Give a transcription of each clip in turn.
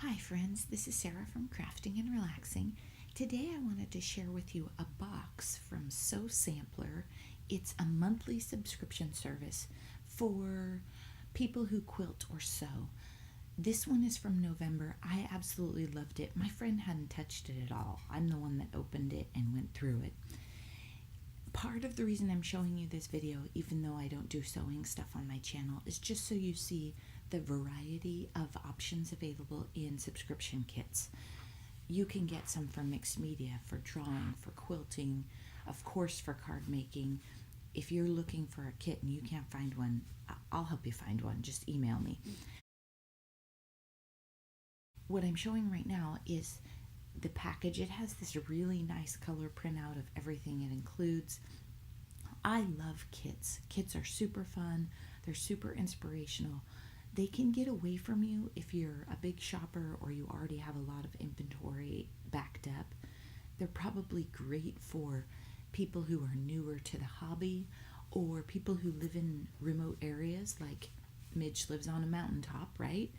Hi friends, this is Sarah from Crafting and Relaxing. Today I wanted to share with you a box from Sew Sampler. It's a monthly subscription service for people who quilt or sew. This one is from November. I absolutely loved it. My friend hadn't touched it at all. I'm the one that opened it and went through it. Part of the reason I'm showing you this video, even though I don't do sewing stuff on my channel, is just so you see the variety of options available in subscription kits. You can get some for mixed media, for drawing, for quilting, of course for card making. If you're looking for a kit and you can't find one, I'll help you find one. Just email me. What I'm showing right now is the package. It has this really nice color printout of everything it includes. I love kits. Kits are super fun. They're super inspirational. They can get away from you if you're a big shopper or you already have a lot of inventory backed up. They're probably great for people who are newer to the hobby or people who live in remote areas, like Midge lives on a mountaintop, right?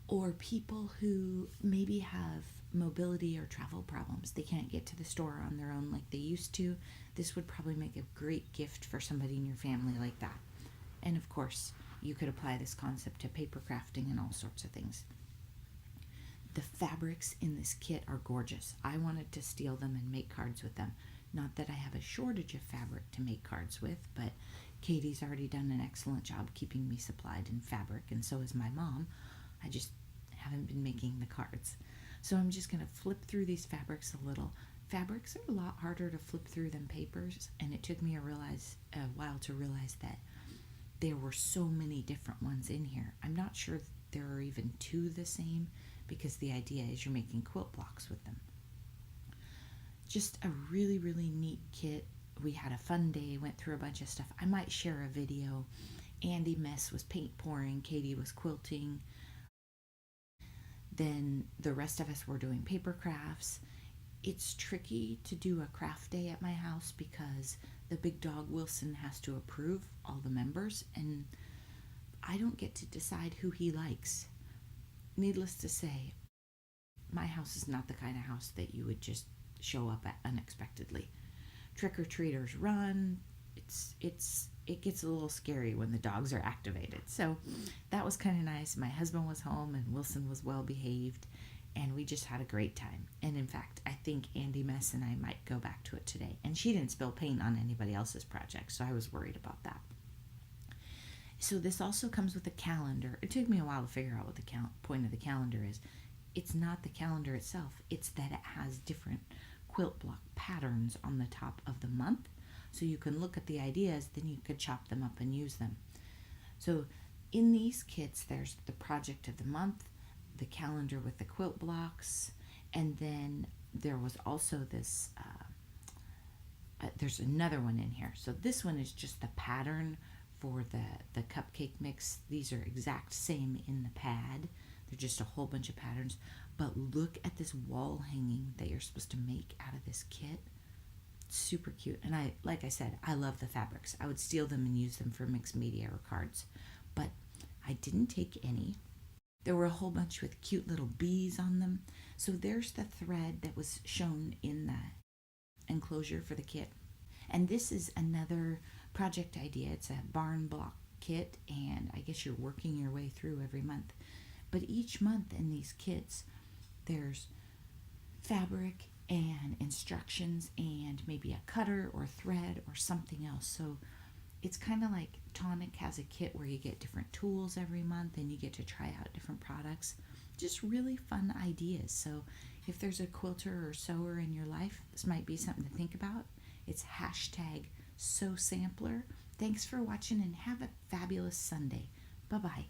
Or people who maybe have mobility or travel problems. They can't get to the store on their own like they used to. This would probably make a great gift for somebody in your family like that. And of course, you could apply this concept to paper crafting and all sorts of things. The fabrics in this kit are gorgeous. I wanted to steal them and make cards with them. Not that I have a shortage of fabric to make cards with, but Katie's already done an excellent job keeping me supplied in fabric, and so has my mom. I just haven't been making the cards. So I'm just going to flip through these fabrics a little. Fabrics are a lot harder to flip through than papers, and it took me a while to realize that there were so many different ones in here. I'm not sure there are even two the same, because the idea is you're making quilt blocks with them. Just a really, really neat kit. We had a fun day, went through a bunch of stuff. I might share a video. Andy Mess was paint pouring, Katie was quilting. Then the rest of us were doing paper crafts. It's tricky to do a craft day at my house because the big dog Wilson has to approve all the members, and I don't get to decide who he likes. Needless to say, my house is not the kind of house that you would just show up at unexpectedly. Trick-or-treaters run. It gets a little scary when the dogs are activated. So that was kind of nice. My husband was home and Wilson was well behaved, and we just had a great time. And in fact, I think Andy Mess and I might go back to it today. And she didn't spill paint on anybody else's project, so I was worried about that. So this also comes with a calendar. It took me a while to figure out what the point of the calendar is. It's not the calendar itself. It's that it has different quilt block patterns on the top of the month. So you can look at the ideas, then you could chop them up and use them. So in these kits, there's the project of the month, the calendar with the quilt blocks, and then there was also this, there's another one in here. So this one is just the pattern for the cupcake mix. These are exact same in the pad. They're just a whole bunch of patterns. But look at this wall hanging that you're supposed to make out of this kit. Super cute. And like I said, I love the fabrics. I would steal them and use them for mixed media or cards. But I didn't take any. There were a whole bunch with cute little bees on them. So there's the thread that was shown in the enclosure for the kit. And this is another project idea. It's a barn block kit, and I guess you're working your way through every month. But each month in these kits, there's fabric and instructions and maybe a cutter or thread or something else. So it's kind of like Tonic has a kit where you get different tools every month and you get to try out different products. Just really fun ideas. So if there's a quilter or sewer in your life, this might be something to think about. It's #SewSampler. Thanks for watching and have a fabulous Sunday. Bye-bye.